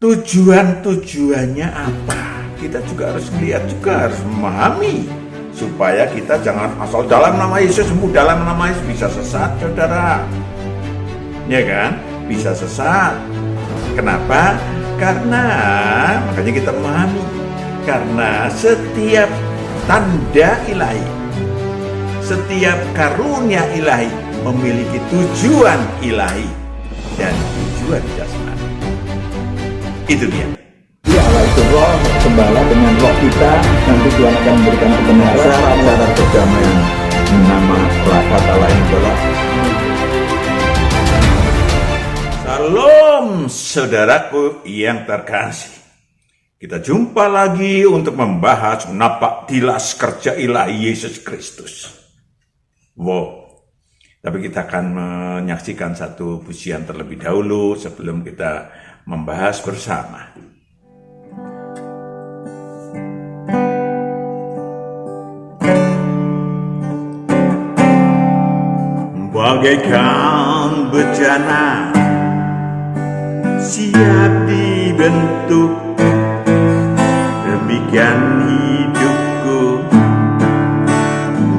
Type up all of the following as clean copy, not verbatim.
tujuannya apa? Kita juga harus melihat, juga harus memahami, supaya kita jangan asal dalam nama Yesus, dalam nama Yesus, bisa sesat, saudara. Ya kan? Bisa sesat. Kenapa? Karena, makanya kita memahami, karena setiap tanda ilahi, setiap karunia ilahi memiliki tujuan ilahi dan tujuan jasmani. Itu dia. Ya Allah itu roh, gembala dengan roh kita, nanti Tuhan akan memberikan kebenaran, cara perdamaian. Nama kata lain adalah Salam saudaraku yang terkasih. Kita jumpa lagi untuk membahas napak tilas kerja ilahi Yesus Kristus. Wow. Tapi kita akan menyaksikan satu pujian terlebih dahulu sebelum kita membahas bersama. Bagaikan bejana siap dibentuk, demikian hidupku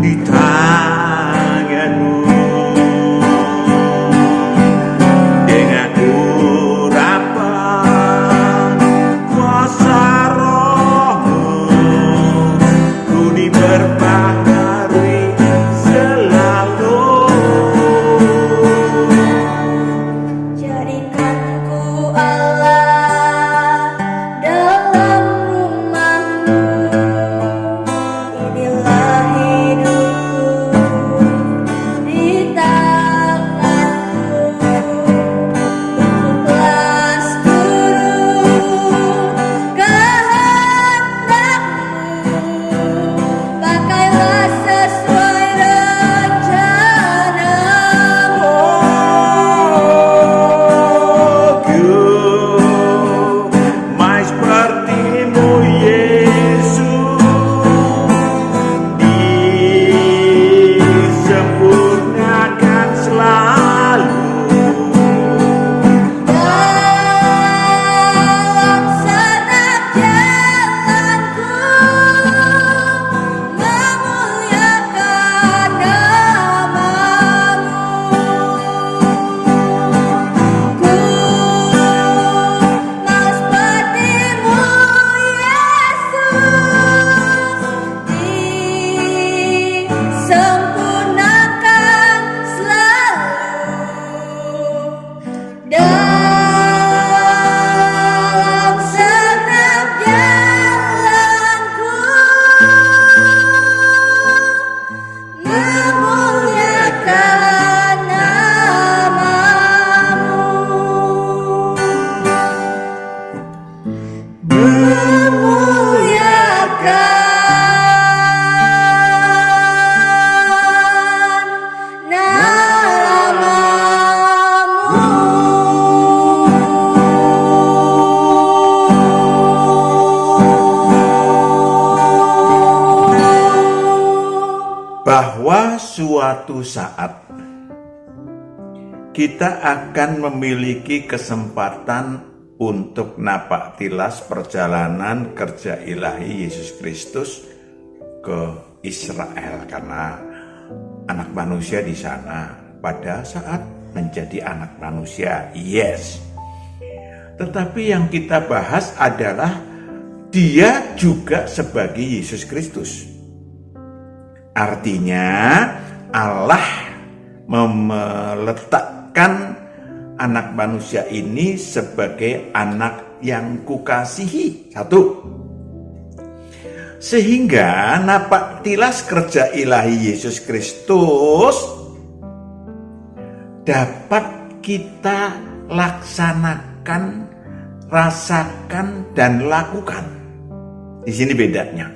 di tanganmu. Dengan urapan kuasa rohmu, ku diperbaharui selalu. Jadikanku Allah dalam rumahmu, inilah hidupku di tanganmu. Bentuklah seluruh kehendakmu, pakailah sesuai rencanamu. Mais sepertimu Yesus, disempurnakan selalu. Dalam segenap jalanku, memuliakan namamu. Ku mau sepertimu Yesus, disempurnakan selalu. Dalam segenap jalanku, memuliakan namamu. Memuliakan namamu. Bahwa suatu saat kita akan memiliki kesempatan untuk napak tilas perjalanan kerja ilahi Yesus Kristus ke Israel, karena anak manusia di sana pada saat menjadi anak manusia. Yes. Tetapi yang kita bahas adalah dia juga sebagai Yesus Kristus. Artinya Allah meletakkan anak manusia ini sebagai anak yang kukasihi. Satu. Sehingga napak tilas kerja ilahi Yesus Kristus dapat kita laksanakan, rasakan, dan lakukan. Di sini bedanya.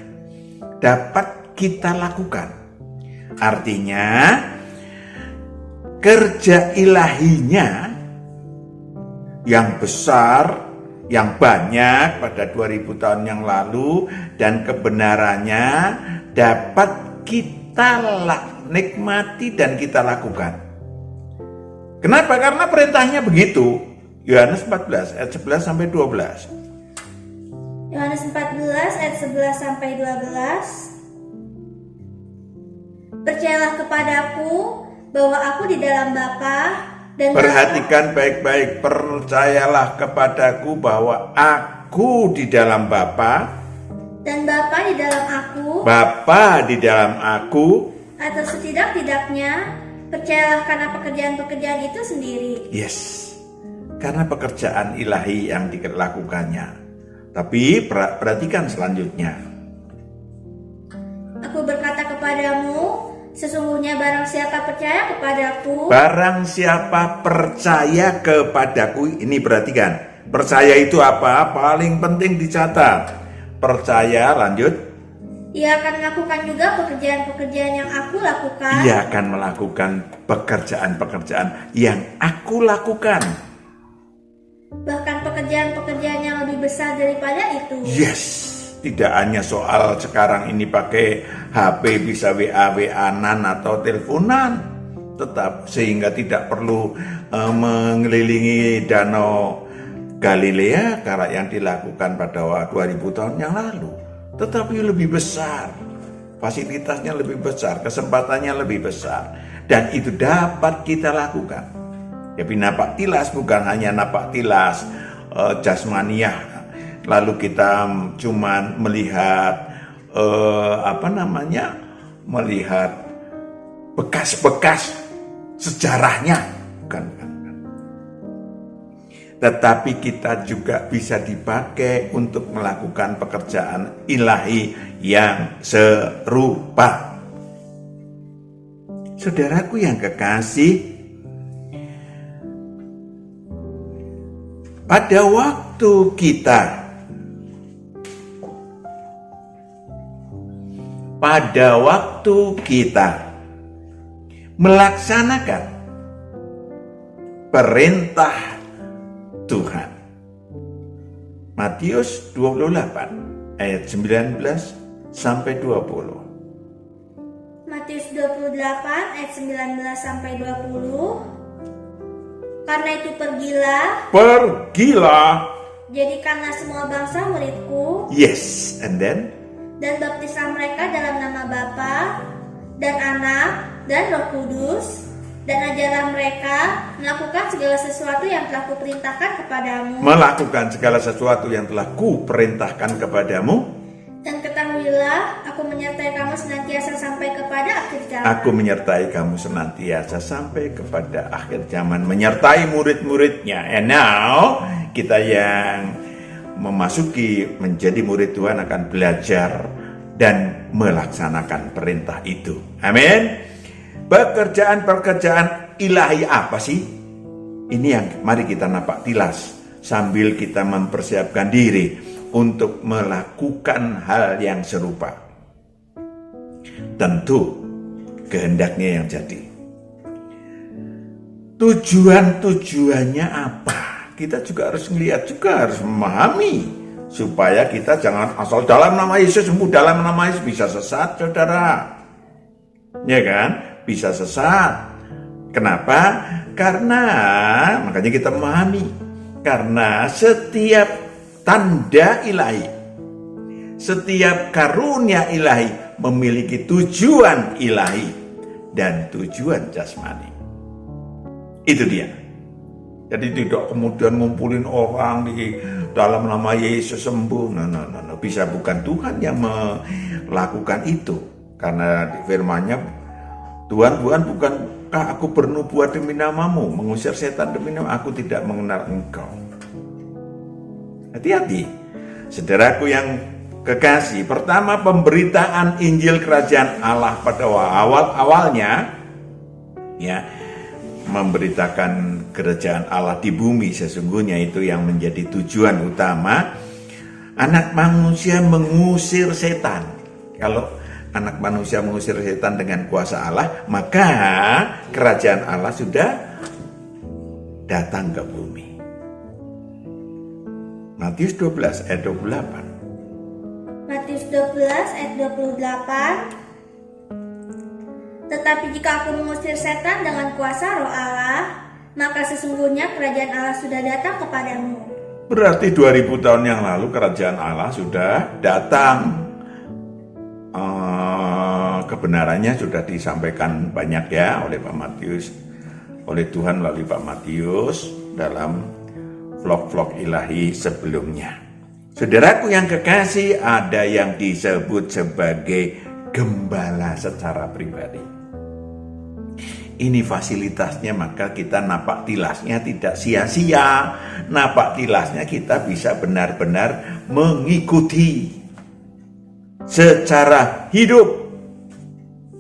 Dapat kita lakukan. Artinya kerja ilahinya yang besar, yang banyak pada 2000 tahun yang lalu, dan kebenarannya dapat kita nikmati dan kita lakukan. Kenapa? Karena perintahnya begitu. Yohanes 14 ayat 11 sampai 12. Yohanes 14 ayat 11 sampai 12. Percayalah kepadaku bahwa aku di dalam Bapa dan Perhatikan baik-baik, percayalah kepadaku bahwa aku di dalam Bapa, dan Bapa di dalam aku, Bapa di dalam aku. atau setidak-tidaknya percayalah karena pekerjaan-pekerjaan itu sendiri. Yes, karena pekerjaan ilahi yang dilakukannya. Tapi perhatikan selanjutnya. Aku berkata kepadamu, sesungguhnya barang siapa percaya kepadaku, Barang siapa percaya kepadaku, ini perhatikan. Percaya itu apa? Paling penting dicatat. Percaya, lanjut. ia akan melakukan juga pekerjaan-pekerjaan yang aku lakukan. Ia akan melakukan pekerjaan-pekerjaan yang aku lakukan. Bahkan pekerjaan-pekerjaan yang lebih besar daripada itu. Yes, tidak hanya soal sekarang ini pakai HP bisa WA-WA-an atau teleponan, tetap sehingga tidak perlu mengelilingi danau Galilea karena yang dilakukan pada 2000 tahun yang lalu, tetapi lebih besar, fasilitasnya lebih besar, kesempatannya lebih besar, dan itu dapat kita lakukan. Tapi napak tilas bukan hanya napak tilas jasmaniah, lalu kita cuman melihat melihat bekas-bekas sejarahnya, bukan. Tetapi kita juga bisa dipakai untuk melakukan pekerjaan ilahi yang serupa. Saudaraku yang kekasih, pada waktu kita melaksanakan perintah Tuhan, Matius 28 ayat 19 sampai 20. Matius 28 ayat 19 sampai 20. Karena itu pergilah, jadikanlah semua bangsa muridku, yes, and then dan baptislah mereka dalam nama Bapa dan Anak dan Roh Kudus, dan ajarlah mereka melakukan segala sesuatu yang telah kuperintahkan kepadamu. Melakukan segala sesuatu yang telah kuperintahkan kepadamu. Dan ketahuilah, aku menyertai kamu senantiasa sampai kepada akhir zaman. Aku menyertai kamu senantiasa sampai kepada akhir zaman. Menyertai murid-muridnya. And now, kita yang memasuki menjadi murid Tuhan akan belajar dan melaksanakan perintah itu. Amin. Pekerjaan-pekerjaan ilahi apa sih? Ini yang mari kita napak tilas sambil kita mempersiapkan diri untuk melakukan hal yang serupa. Tentu kehendaknya yang jadi. Tujuannya apa? Kita juga harus melihat, juga harus memahami, supaya kita jangan asal dalam nama Yesus, sembuh dalam nama Yesus, bisa sesat, saudara. Ya kan? Bisa sesat. Kenapa? Karena, makanya kita memahami, karena setiap tanda ilahi, setiap karunia ilahi memiliki tujuan ilahi dan tujuan jasmani. Itu dia. Jadi tidak kemudian ngumpulin orang di dalam nama Yesus sembuh. No. Bisa bukan Tuhan yang melakukan itu. Karena di firman-Nya, Tuhan bukankah aku bernubuat demi namamu, mengusir setan demi nama, aku tidak mengenal engkau. Hati-hati, saudaraku yang kekasih. Pertama, pemberitaan Injil Kerajaan Allah pada awalnya, ya, memberitakan kerajaan Allah di bumi sesungguhnya itu yang menjadi tujuan utama. Anak manusia mengusir setan. Kalau anak manusia mengusir setan dengan kuasa Allah, maka kerajaan Allah sudah datang ke bumi. Matius 12 ayat 28. Matius 12 ayat 28. Tetapi jika aku mengusir setan dengan kuasa Roh Allah, maka sesungguhnya kerajaan Allah sudah datang kepadamu. Berarti 2000 tahun yang lalu kerajaan Allah sudah datang. Kebenarannya sudah disampaikan banyak ya oleh Pak Matius, oleh Tuhan melalui Pak Matius dalam vlog-vlog ilahi sebelumnya. Saudaraku yang kekasih, ada yang disebut sebagai gembala secara pribadi. Ini fasilitasnya, maka kita napak tilasnya tidak sia-sia. Napak tilasnya kita bisa benar-benar mengikuti secara hidup.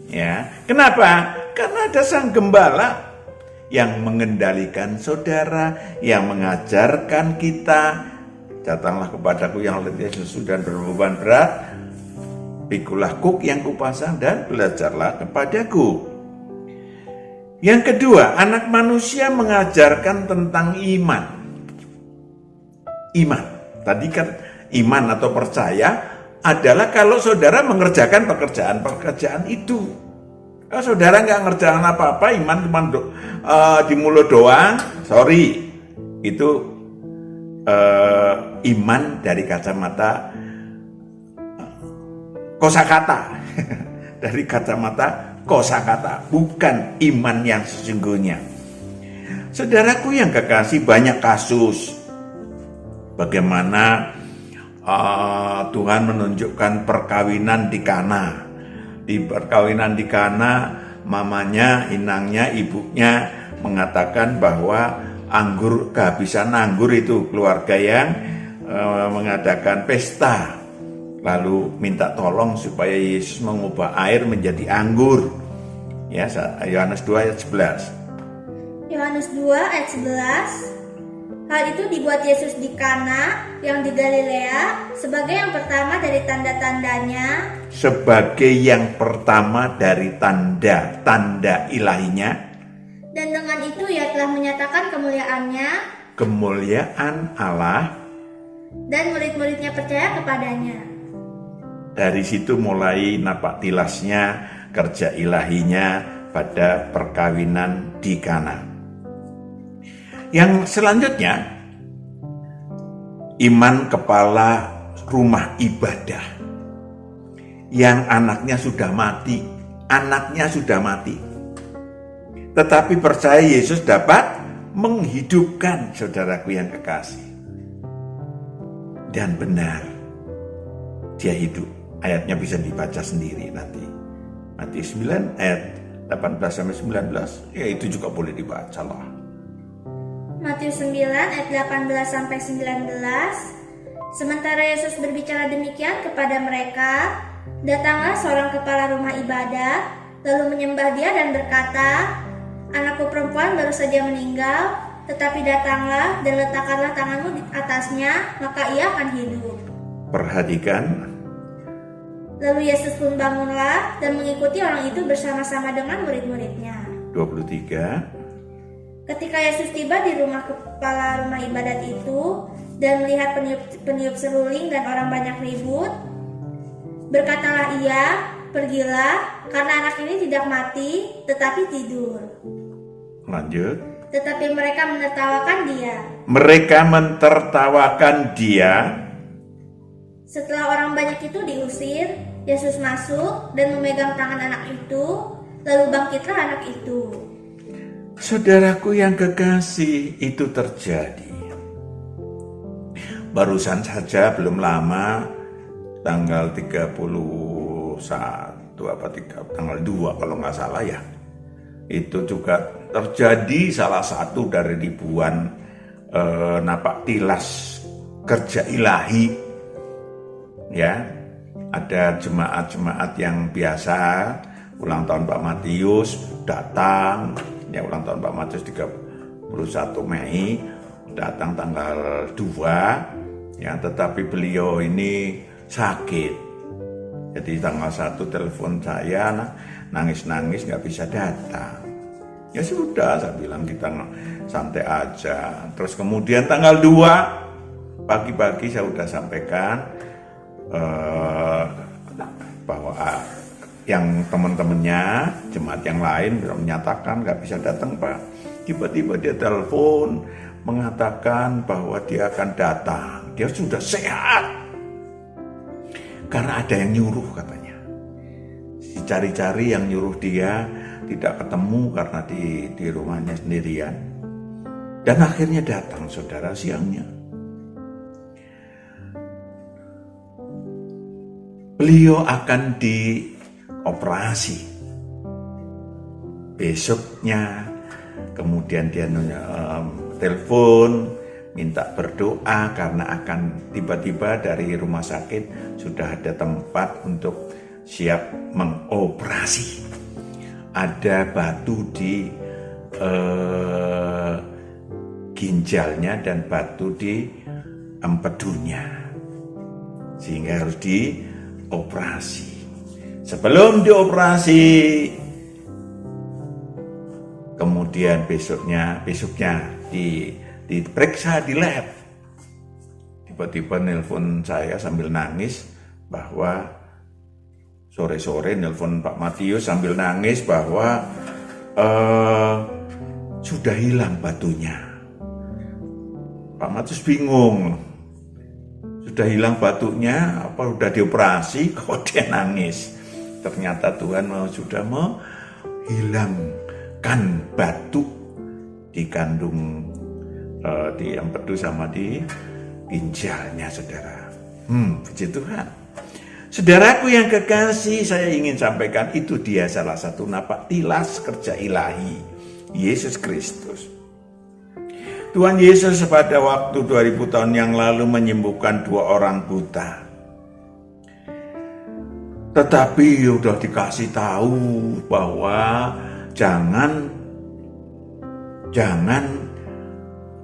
Ya, kenapa? Karena ada sang gembala yang mengendalikan saudara, yang mengajarkan kita, datanglah kepadaku yang letih lesu dan berbeban berat, pikulah kuk yang kupasang dan belajarlah kepadaku. Yang kedua, anak manusia mengajarkan tentang iman. Iman, tadi kan iman atau percaya adalah kalau saudara mengerjakan pekerjaan-pekerjaan itu. Kalau saudara nggak ngerjakan apa-apa, iman cuma di mulut doang, sorry, itu iman dari kacamata kosakata, dari kacamata kosakata, bukan iman yang sesungguhnya. Saudaraku yang kekasih, banyak kasus bagaimana Tuhan menunjukkan perkawinan di Kana. Di perkawinan di Kana, mamanya, inangnya, ibunya mengatakan bahwa kehabisan anggur itu, keluarga yang mengadakan pesta, lalu minta tolong supaya Yesus mengubah air menjadi anggur. Ya, Yohanes 2 ayat 11. Yohanes 2 ayat 11. Hal itu dibuat Yesus di Kana yang di Galilea sebagai yang pertama dari tanda-tandanya. Sebagai yang pertama dari tanda-tanda ilahinya. Dan dengan itu ia telah menyatakan kemuliaannya. Kemuliaan Allah. Dan murid-muridnya percaya kepadanya. Dari situ mulai napak tilasnya kerja ilahinya pada perkawinan di Kana. Yang selanjutnya, iman kepala rumah ibadah yang anaknya sudah mati, tetapi percaya Yesus dapat menghidupkan, saudaraku yang kekasih. Dan benar, dia hidup. Ayatnya bisa dibaca sendiri nanti. Matius 9 ayat 18-19, ya itu juga boleh dibaca lah. Matius 9 ayat 18-19. Sementara Yesus berbicara demikian kepada mereka, datanglah seorang kepala rumah ibadat, lalu menyembah dia dan berkata, anakku perempuan baru saja meninggal, tetapi datanglah dan letakkanlah tanganmu di atasnya, maka ia akan hidup. Perhatikan. Lalu Yesus pun bangunlah dan mengikuti orang itu bersama-sama dengan murid-muridnya. 23. Ketika Yesus tiba di rumah kepala rumah ibadat itu dan melihat peniup seruling dan orang banyak ribut, berkatalah ia, pergilah, karena anak ini tidak mati, tetapi tidur. Lanjut. Tetapi mereka menertawakan dia. Mereka mentertawakan dia. Setelah orang banyak itu diusir, Yesus masuk dan memegang tangan anak itu, lalu bangkitlah anak itu. Saudaraku yang kekasih, itu terjadi. Barusan saja belum lama, tanggal 31 tanggal 2 kalau nggak salah ya. Itu juga terjadi salah satu dari ribuan napak tilas kerja ilahi. Ya, ada jemaat-jemaat yang biasa ulang tahun Pak Matius datang. Ya, ulang tahun Pak Matius 31 Mei, datang tanggal 2, ya, tetapi beliau ini sakit. Jadi tanggal 1 telepon saya, nangis-nangis nggak bisa datang. Ya sudah, saya bilang kita santai aja. Terus kemudian tanggal 2, pagi-pagi saya sudah sampaikan bahwa yang teman-temannya, jemaat yang lain menyatakan nggak bisa datang Pak. Tiba-tiba dia telepon mengatakan bahwa dia akan datang. Dia sudah sehat. Karena ada yang nyuruh katanya. Dicari-cari yang nyuruh dia, tidak ketemu karena di rumahnya sendirian. Dan akhirnya datang saudara siangnya. Beliau akan dioperasi. Besoknya kemudian dia telepon minta berdoa karena akan tiba-tiba dari rumah sakit sudah ada tempat untuk siap mengoperasi. Ada batu di ginjalnya dan batu di empedunya, sehingga harus dioperasi. Sebelum dioperasi, kemudian besoknya diperiksa di lab. Tiba-tiba nelpon saya sambil nangis bahwa sore-sore nelpon Pak Matius sambil nangis bahwa sudah hilang batunya. Pak Matius bingung, sudah hilang batunya apa sudah dioperasi? Kok dia nangis? Ternyata Tuhan sudah menghilangkan batu di kandung di empedu sama di ginjalnya, saudara. Puji Tuhan. Saudaraku yang kekasih, saya ingin sampaikan itu dia salah satu napak tilas kerja ilahi Yesus Kristus. Tuhan Yesus pada waktu 2000 tahun yang lalu menyembuhkan 2 orang buta. Tetapi sudah dikasih tahu bahwa jangan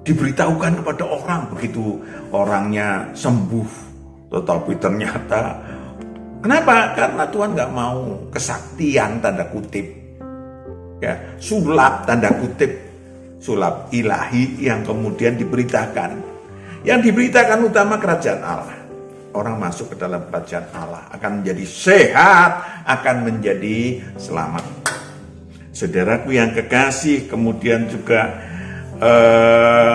diberitahukan kepada orang begitu orangnya sembuh. Tetapi ternyata, kenapa? Karena Tuhan gak mau kesaktian tanda kutip, ya, sulap tanda kutip, sulap ilahi yang kemudian diberitakan. Yang diberitakan utama kerajaan Allah. Orang masuk ke dalam kerajaan Allah akan menjadi sehat, akan menjadi selamat. Saudaraku yang kekasih, kemudian juga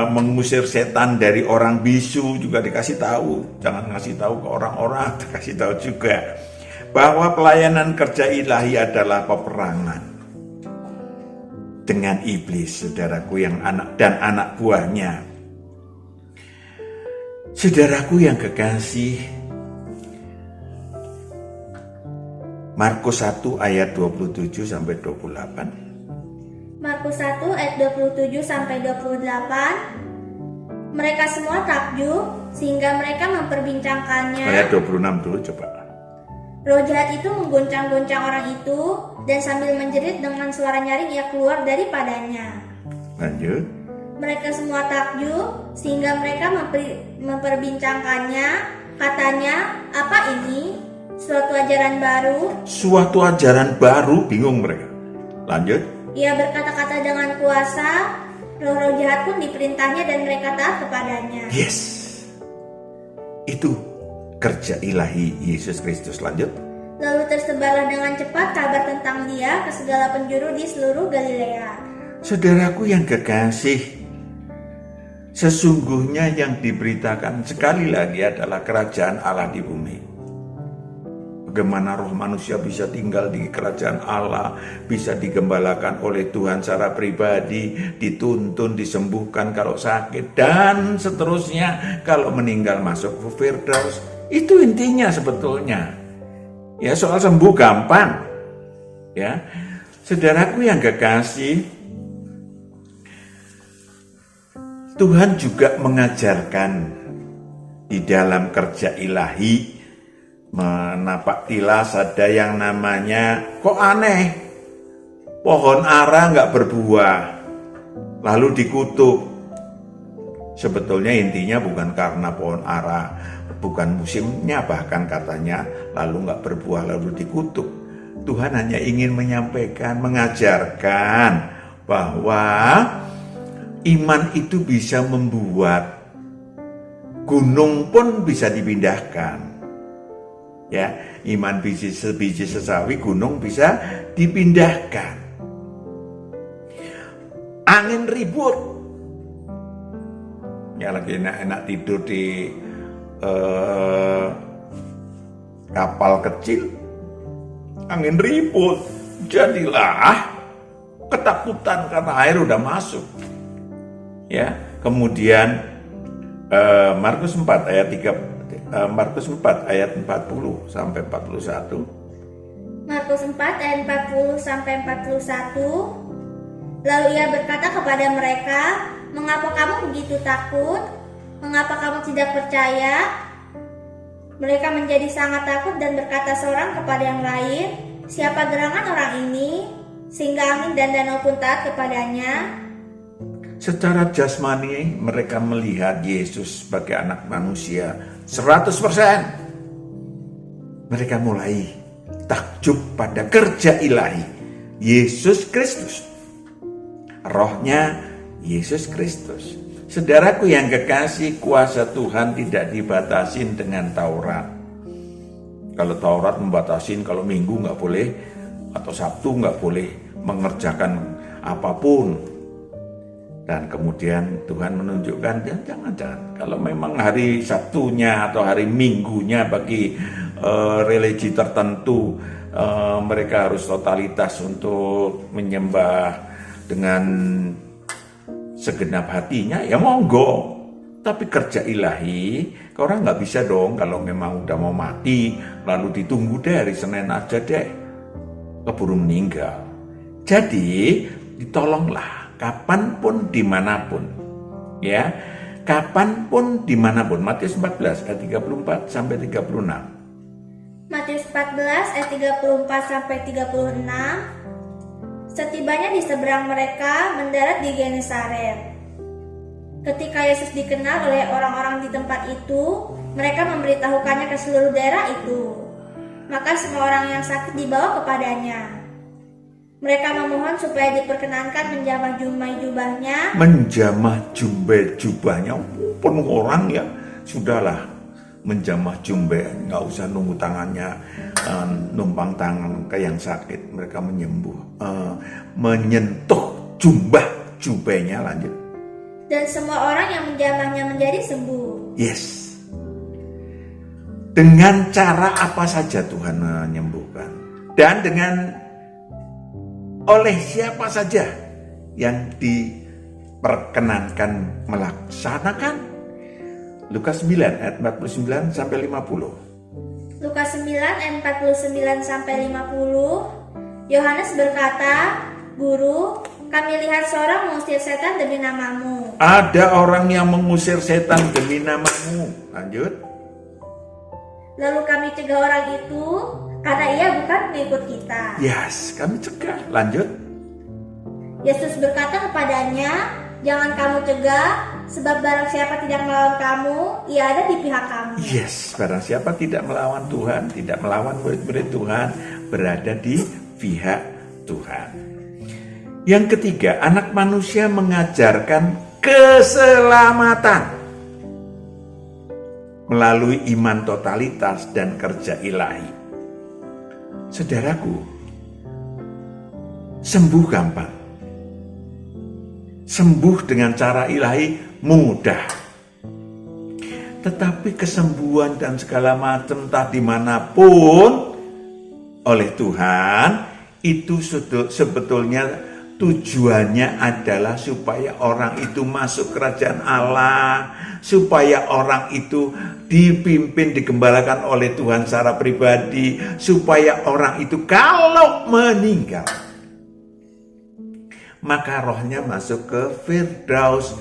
mengusir setan dari orang bisu juga dikasih tahu. Jangan ngasih tahu ke orang-orang, dikasih tahu juga bahwa pelayanan kerja ilahi adalah peperangan dengan iblis, saudaraku yang anak buahnya. Saudaraku yang kekasih, Markus 1 ayat 27 sampai 28. Markus 1 ayat 27 sampai 28. Mereka semua takjub sehingga mereka memperbincangkannya. Ayat 26 dulu coba. Roh jahat itu menggoncang-goncang orang itu dan sambil menjerit dengan suara nyaring ia keluar daripadanya. Lanjut. Mereka semua takjub sehingga mereka memperbincangkannya. Katanya, apa ini? Suatu ajaran baru. Suatu ajaran baru, bingung mereka. Lanjut. Ia berkata-kata dengan kuasa, roh-roh jahat pun diperintahnya dan mereka taat kepadanya. Yes, itu kerja ilahi Yesus Kristus. Lanjut. Lalu tersebarlah dengan cepat kabar tentang dia ke segala penjuru di seluruh Galilea. Saudaraku yang kekasih, sesungguhnya yang diberitakan sekali lagi adalah kerajaan Allah di bumi. Bagaimana roh manusia bisa tinggal di kerajaan Allah, bisa digembalakan oleh Tuhan secara pribadi, dituntun, disembuhkan kalau sakit, dan seterusnya. Kalau meninggal masuk ke Firdaus. Itu intinya sebetulnya. Ya, soal sembuh gampang. Ya, saudaraku yang kekasih, Tuhan juga mengajarkan di dalam kerja ilahi, menapak tilas ada yang namanya, kok aneh, pohon ara nggak berbuah lalu dikutuk. Sebetulnya intinya bukan karena pohon ara bukan musimnya, bahkan katanya lalu nggak berbuah lalu dikutuk. Tuhan hanya ingin menyampaikan, mengajarkan bahwa iman itu bisa membuat gunung pun bisa dipindahkan. Ya, iman biji sesawi, gunung bisa dipindahkan. angin ribut. Ya lagi enak-enak tidur di kapal kecil, angin ribut. Jadilah ketakutan karena air udah masuk. Ya, kemudian Markus 4 ayat 40 sampai 41. Markus 4 ayat 40 sampai 41. Lalu ia berkata kepada mereka, "Mengapa kamu begitu takut? Mengapa kamu tidak percaya?" Mereka menjadi sangat takut dan berkata seorang kepada yang lain, "Siapa gerangan orang ini, sehingga angin dan danau pun taat kepadanya?" Secara jasmani mereka melihat Yesus sebagai anak manusia 100%. Mereka mulai takjub pada kerja ilahi Yesus Kristus. Rohnya Yesus Kristus. Saudaraku yang kekasih, kuasa Tuhan tidak dibatasin dengan Taurat. Kalau Taurat membatasin kalau Minggu nggak boleh atau Sabtu nggak boleh mengerjakan apapun. Dan kemudian Tuhan menunjukkan, jangan. Kalau memang hari Sabtunya atau hari Minggunya bagi religi tertentu, mereka harus totalitas untuk menyembah dengan segenap hatinya, ya monggo. Tapi kerja ilahi, orang nggak bisa dong kalau memang udah mau mati, lalu ditunggu deh hari Senin aja deh, keburu meninggal. Jadi ditolonglah, kapanpun dimanapun, ya, kapanpun dimanapun. Matius 14 ayat 34 sampai 36. Matius 14 ayat 34 sampai 36. Setibanya di seberang mereka mendarat di Genesaret. Ketika Yesus dikenal oleh orang-orang di tempat itu, mereka memberitahukannya ke seluruh daerah itu. Maka semua orang yang sakit dibawa kepadanya. Mereka memohon supaya diperkenankan menjamah jubahnya. Menjamah jubahnya, penuh orang ya. Sudahlah, menjamah jubah, nggak usah nunggu tangannya numpang tangan ke yang sakit, mereka menyentuh jubahnya. Lanjut. Dan semua orang yang menjamahnya menjadi sembuh. Yes. Dengan cara apa saja Tuhan menyembuhkan, dan dengan oleh siapa saja yang diperkenankan melaksanakan. Lukas 9 ayat 49 sampai 50. Lukas 9 ayat 49 sampai 50. Yohanes berkata, "Guru, kami lihat seorang mengusir setan demi namamu." Ada orang yang mengusir setan demi namamu. Lanjut. "Lalu kami cegah orang itu karena ia bukan pengikut kita." Yes, kami cegah. Lanjut. Yesus berkata kepadanya, "Jangan kamu cegah, sebab barang siapa tidak melawan kamu, ia ada di pihak kamu." Yes, barang siapa tidak melawan Tuhan, tidak melawan murid-murid Tuhan, berada di pihak Tuhan. Yang ketiga, anak manusia mengajarkan keselamatan melalui iman totalitas dan kerja ilahi. Saudaraku, sembuh gampang. Sembuh dengan cara ilahi mudah. Tetapi kesembuhan dan segala macam entah dimanapun oleh Tuhan, itu sebetulnya tujuannya adalah supaya orang itu masuk kerajaan Allah, supaya orang itu dipimpin, digembalakan oleh Tuhan secara pribadi, supaya orang itu kalau meninggal, maka rohnya masuk ke Firdaus.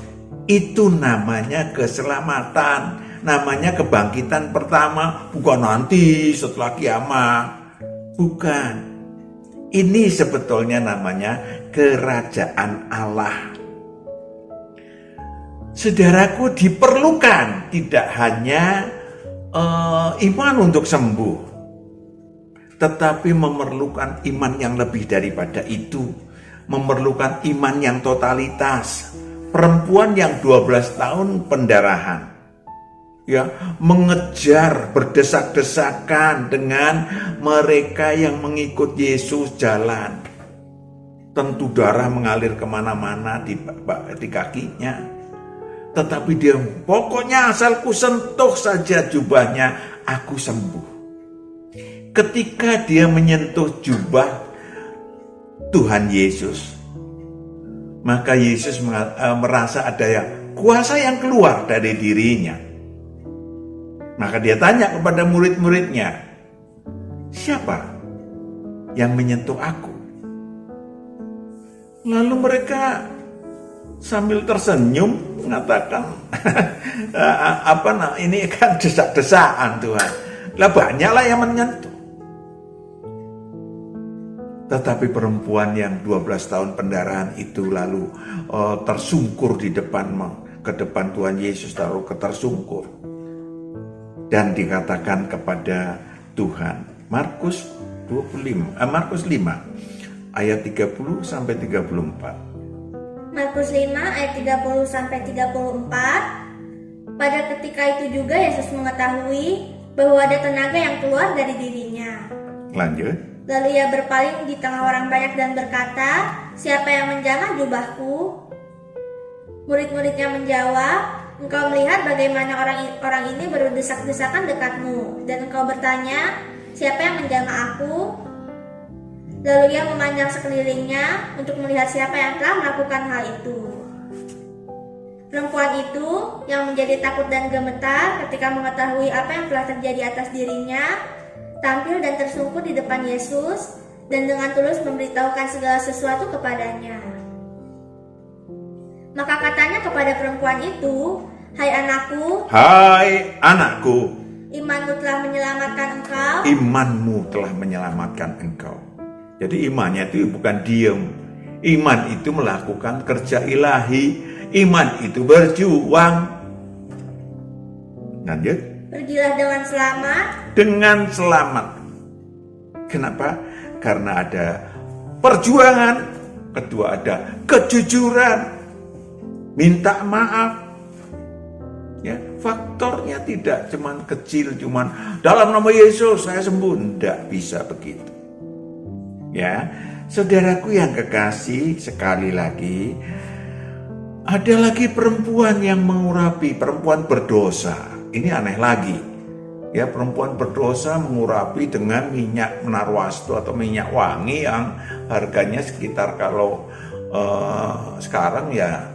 Itu namanya keselamatan, namanya kebangkitan pertama, bukan nanti setelah kiamat. Bukan. Ini sebetulnya namanya kerajaan Allah. Saudaraku, diperlukan tidak hanya iman untuk sembuh, tetapi memerlukan iman yang lebih daripada itu. Memerlukan iman yang totalitas. Perempuan yang 12 tahun pendarahan, ya, mengejar berdesak-desakan dengan mereka yang mengikut Yesus jalan. tentu darah mengalir kemana-mana di kakinya. Tetapi dia, pokoknya asal ku sentuh saja jubahnya, aku sembuh. Ketika dia menyentuh jubah Tuhan Yesus, maka Yesus merasa ada kuasa yang keluar dari dirinya. Maka dia tanya kepada murid-muridnya, siapa yang menyentuh aku? Lalu mereka sambil tersenyum mengatakan, ini kan desak-desakan Tuhan. Lah banyaklah yang menyentuh. Tetapi perempuan yang 12 tahun pendarahan itu lalu tersungkur ke depan Tuhan Yesus, lalu tersungkur. Dan dikatakan kepada Tuhan, Markus 5 ayat 30 sampai 34. Markus 5 ayat 30 sampai 34. Pada ketika itu juga Yesus mengetahui bahwa ada tenaga yang keluar dari dirinya. Lanjut. Lalu ia berpaling di tengah orang banyak dan berkata, siapa yang menjamah jubahku? Murid-muridnya menjawab, engkau melihat bagaimana orang ini berdesak-desakan dekatmu, dan engkau bertanya, siapa yang menjamah aku? Lalu ia memandang sekelilingnya untuk melihat siapa yang telah melakukan hal itu. Perempuan itu yang menjadi takut dan gemetar ketika mengetahui apa yang telah terjadi atas dirinya, tampil dan tersungkur di depan Yesus dan dengan tulus memberitahukan segala sesuatu kepadanya. Maka katanya kepada perempuan itu, hai anakku, imanmu telah menyelamatkan engkau. Imanmu telah menyelamatkan engkau. Jadi imannya itu bukan diam. Iman itu melakukan kerja ilahi. Iman itu berjuang. Lanjut. Pergilah dengan selamat. Dengan selamat. Kenapa? Karena ada perjuangan. Kedua ada kejujuran. Minta maaf. Ya, faktornya tidak cuman kecil, cuman dalam nama Yesus saya sembuh. Tidak bisa begitu. Ya, saudaraku yang kekasih, sekali lagi ada lagi perempuan yang mengurapi, perempuan berdosa. Ini aneh lagi. Ya, perempuan berdosa mengurapi dengan minyak narwastu atau minyak wangi yang harganya sekitar kalau sekarang ya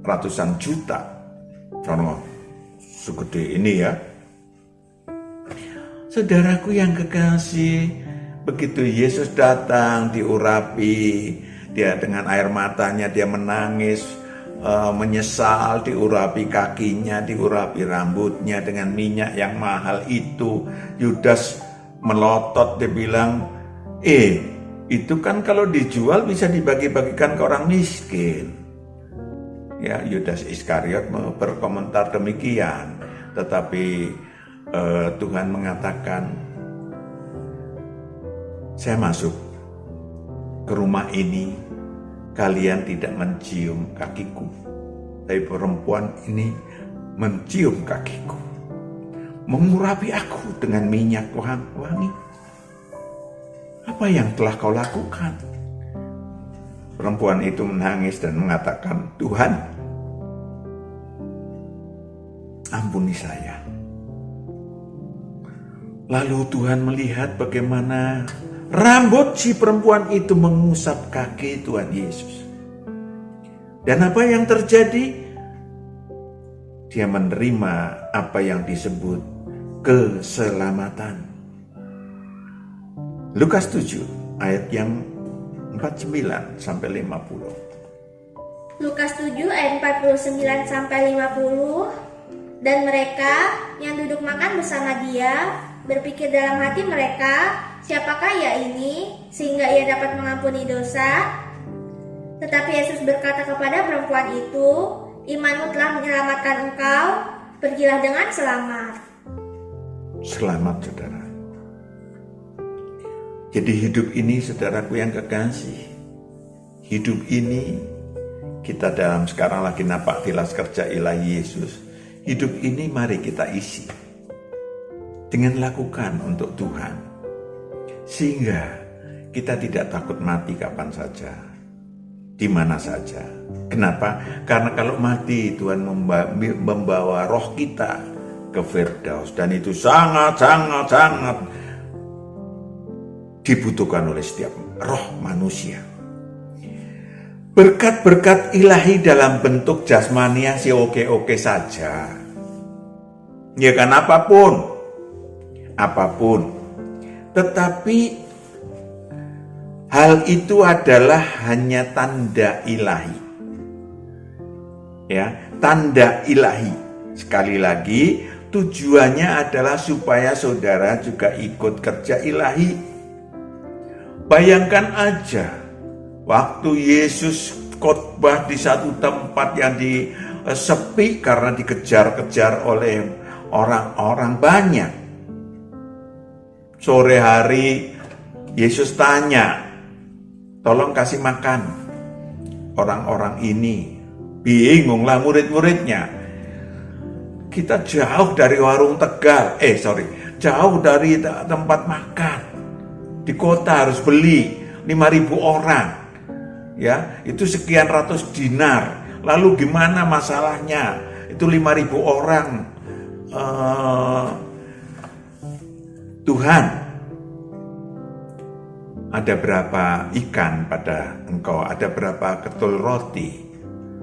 ratusan juta. Contoh segede ini ya. Saudaraku yang kekasih, begitu Yesus datang diurapi, dia dengan air matanya dia menangis, menyesal, diurapi kakinya, diurapi rambutnya dengan minyak yang mahal itu. Yudas melotot, dia bilang, itu kan kalau dijual bisa dibagi-bagikan ke orang miskin. Ya, Yudas Iskariot berkomentar demikian, tetapi Tuhan mengatakan, saya masuk ke rumah ini, kalian tidak mencium kakiku, tapi perempuan ini mencium kakiku, mengurapi aku dengan minyak wangi. Apa yang telah kau lakukan? Perempuan itu menangis dan mengatakan, Tuhan, ampuni saya. Lalu Tuhan melihat bagaimana rambut si perempuan itu mengusap kaki Tuhan Yesus. Dan apa yang terjadi? Dia menerima apa yang disebut keselamatan. Lukas 7 ayat yang 49 sampai 50. Lukas 7 ayat 49 sampai 50. Dan mereka yang duduk makan bersama dia berpikir dalam hati mereka, siapakah ia ini sehingga ia dapat mengampuni dosa? Tetapi Yesus berkata kepada perempuan itu, imanmu telah menyelamatkan engkau, pergilah dengan selamat. Selamat, saudara. Jadi hidup ini, saudaraku yang kekasih, hidup ini kita dalam sekarang lagi nampak tilas kerja ilahi Yesus. Hidup ini mari kita isi dengan lakukan untuk Tuhan, sehingga kita tidak takut mati kapan saja. di mana saja. Kenapa? Karena kalau mati Tuhan membawa roh kita ke Firdaus, dan itu sangat dibutuhkan oleh setiap roh manusia. Berkat-berkat ilahi dalam bentuk jasmania sih oke-oke saja. Ya kan, apapun. Tetapi hal itu adalah hanya tanda ilahi. Ya, tanda ilahi. Sekali lagi, tujuannya adalah supaya saudara juga ikut kerja ilahi. Bayangkan aja, waktu Yesus khotbah di satu tempat yang sepi karena dikejar-kejar oleh orang-orang banyak. Sore hari Yesus tanya, tolong kasih makan orang-orang ini. Bingunglah murid-muridnya. Kita jauh dari warung Tegal, jauh dari tempat makan. Di kota harus beli 5.000 orang. Ya, itu sekian ratus dinar. Lalu gimana masalahnya? Itu 5.000 orang. Tuhan, ada berapa ikan pada engkau? Ada berapa ketul roti?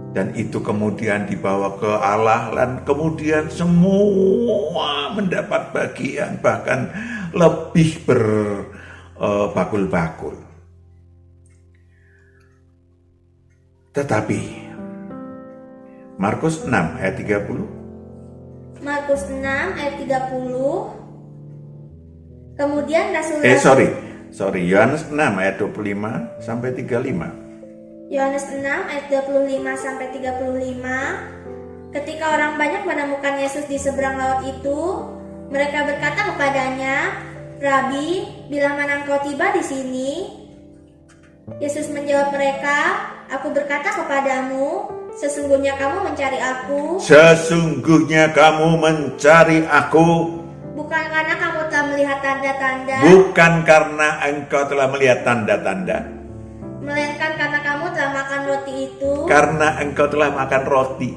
Dan itu kemudian dibawa ke Allah, dan kemudian semua mendapat bagian, bahkan lebih berbakul-bakul. Tetapi Markus 6 ayat 30. Markus 6 ayat 30. Kemudian Yohanes 6 ayat 25 sampai 35. Yohanes 6 ayat 25 sampai 35. Ketika orang banyak menemukan Yesus di seberang laut itu, mereka berkata kepadanya, "Rabi, bila mana engkau tiba di sini?" Yesus menjawab mereka, "Aku berkata kepadamu, sesungguhnya kamu mencari aku. Sesungguhnya kamu mencari aku. Bukan karena kamu telah melihat tanda-tanda. Bukan karena engkau telah melihat tanda-tanda. Melainkan karena kamu telah makan roti itu. Karena engkau telah makan roti.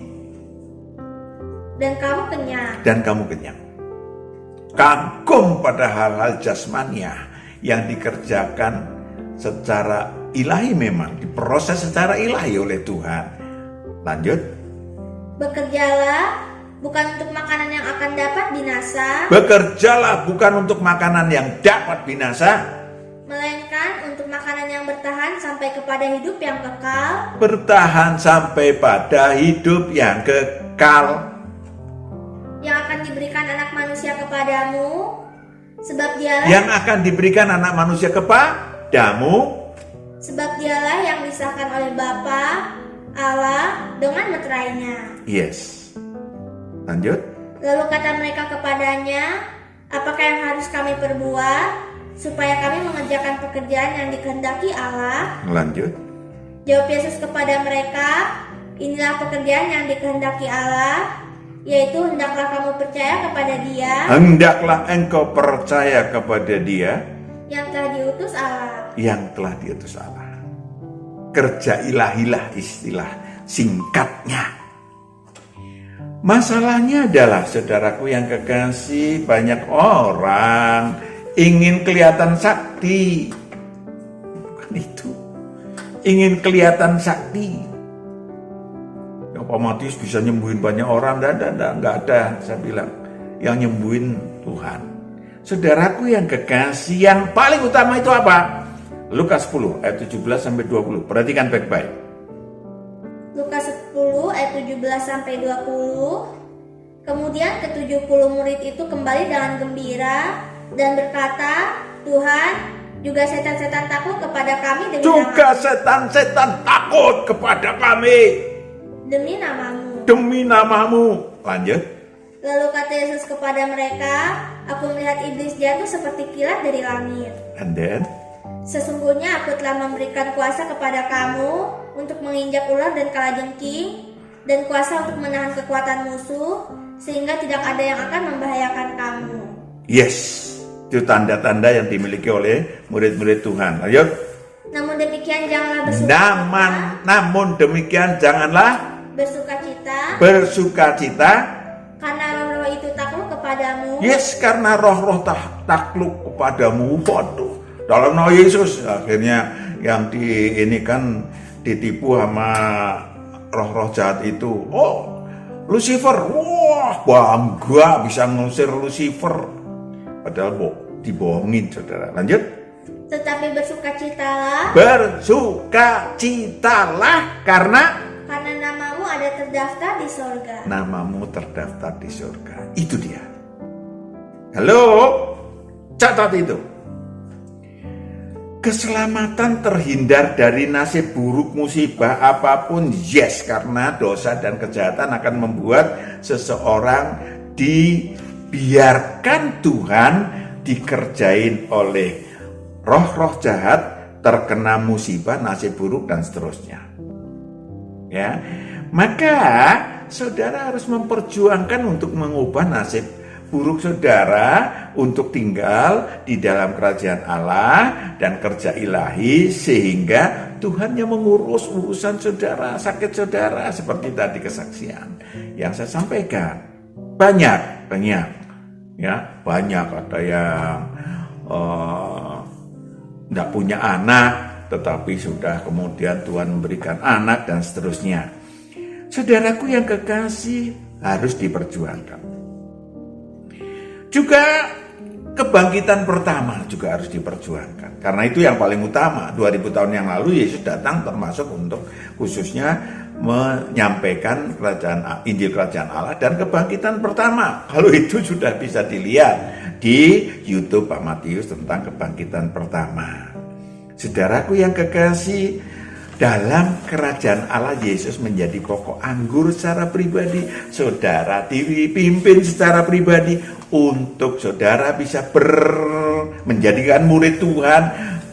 Dan kamu kenyang. Kagum pada hal-hal jasmania yang dikerjakan secara ilahi, memang diproses secara ilahi oleh Tuhan. Lanjut. Bekerjalah bukan untuk makanan yang akan dapat binasa. Bekerjalah bukan untuk makanan yang dapat binasa, melainkan untuk makanan yang bertahan sampai kepada hidup yang kekal. Bertahan sampai pada hidup yang kekal. Yang akan diberikan anak manusia kepadamu. Sebab dialah Yang akan diberikan anak manusia kepadamu. Sebab dialah yang disahkan oleh Bapa Allah dengan meterainya. Yes. Lanjut. Lalu kata mereka kepadanya, "Apakah yang harus kami perbuat supaya kami mengerjakan pekerjaan yang dikehendaki Allah?" Lanjut. Jawab Yesus kepada mereka, "Inilah pekerjaan yang dikehendaki Allah, yaitu hendaklah kamu percaya kepada Dia." Hendaklah engkau percaya kepada Dia yang telah diutus Allah. Yang telah diutus Allah. Kerja ilahilah istilah singkatnya. Masalahnya adalah, saudaraku yang kekasih, banyak orang ingin kelihatan sakti. Bukan itu. Ingin kelihatan sakti. Pak Matius bisa nyembuhin banyak orang. Nggak ada, saya bilang. Yang nyembuhin Tuhan. Saudaraku yang kekasih, yang paling utama itu apa? Lukas 10 ayat 17 sampai 20. Perhatikan baik-baik. Lukas 10 ayat 17 sampai 20. Kemudian ke-70 murid itu kembali dengan gembira dan berkata, "Tuhan, juga setan-setan takut kepada kami demi Juga setan-setan takut kepada kami demi namamu." Demi namamu. Lanjut. Lalu kata Yesus kepada mereka, "Aku melihat iblis jatuh seperti kilat dari langit. And then, Sesungguhnya aku telah memberikan kuasa kepada kamu untuk menginjak ular dan kalajengking, dan kuasa untuk menahan kekuatan musuh, sehingga tidak ada yang akan membahayakan kamu." yes, itu tanda-tanda yang dimiliki oleh murid-murid Tuhan. Ayo, Namun demikian janganlah Namun demikian janganlah bersuka cita, karena roh-roh itu takluk kepadamu. Yes, karena roh-roh takluk kepadamu. Waduh, dalam nama Yesus akhirnya yang ini kan ditipu sama roh-roh jahat itu. Oh, Lucifer, wah bangga bisa ngusir Lucifer. Padahal dibohongin, saudara. Lanjut. Tetapi bersukacitalah karena namamu ada terdaftar di sorga. Namamu terdaftar di surga. Itu dia. Halo, catat itu. Keselamatan terhindar dari nasib buruk musibah apapun, yes, karena dosa dan kejahatan akan membuat seseorang dibiarkan Tuhan dikerjain oleh roh-roh jahat, terkena musibah, nasib buruk dan seterusnya. Ya, maka saudara harus memperjuangkan untuk mengubah nasib buruk saudara untuk tinggal di dalam kerajaan Allah dan kerja ilahi, sehingga Tuhan yang mengurus urusan saudara, sakit saudara, seperti tadi kesaksian yang saya sampaikan. Banyak ya, banyak ada yang tidak punya anak, tetapi sudah kemudian Tuhan memberikan anak dan seterusnya. Saudaraku yang kekasih, harus diperjuangkan. Juga kebangkitan pertama juga harus diperjuangkan. Karena itu yang paling utama. 2000 tahun yang lalu Yesus datang termasuk untuk khususnya menyampaikan Injil Kerajaan Allah dan kebangkitan pertama. Kalau itu sudah bisa dilihat di YouTube Pak Matius tentang kebangkitan pertama. Saudaraku yang kekasih, dalam kerajaan Allah Yesus menjadi pokok anggur secara pribadi. Saudara dipimpin secara pribadi untuk saudara bisa menjadikan murid Tuhan,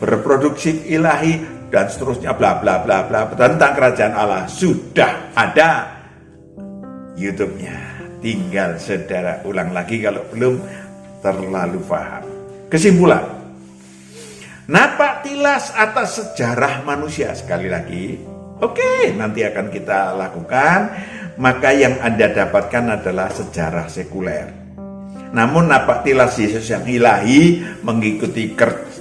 berproduksi ilahi dan seterusnya, bla bla bla bla. Tentang kerajaan Allah sudah ada YouTube-nya. Tinggal saudara ulang lagi kalau belum terlalu paham. Kesimpulan, napak tilas atas sejarah manusia, sekali lagi. Oke, nanti akan kita lakukan. Maka yang Anda dapatkan adalah sejarah sekuler. Namun napak tilas Yesus yang ilahi, mengikuti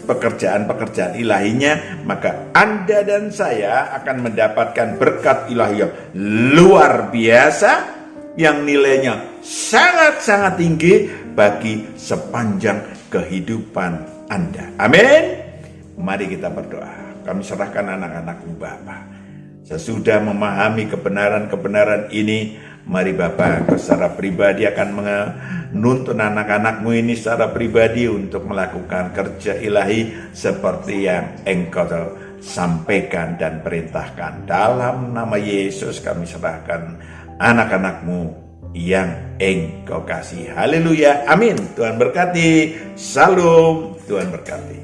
pekerjaan-pekerjaan ilahinya, maka Anda dan saya akan mendapatkan berkat ilahi yang luar biasa, yang nilainya sangat-sangat tinggi bagi sepanjang kehidupan Anda. Amin. Mari kita berdoa. Kami serahkan anak-anakmu Bapa. Sesudah memahami kebenaran-kebenaran ini, mari Bapa secara pribadi akan menuntun anak-anakmu ini secara pribadi untuk melakukan kerja ilahi seperti yang Engkau sampaikan dan perintahkan. Dalam nama Yesus kami serahkan anak-anakmu yang Engkau kasih. Haleluya. Amin. Tuhan berkati. Salam. Tuhan berkati.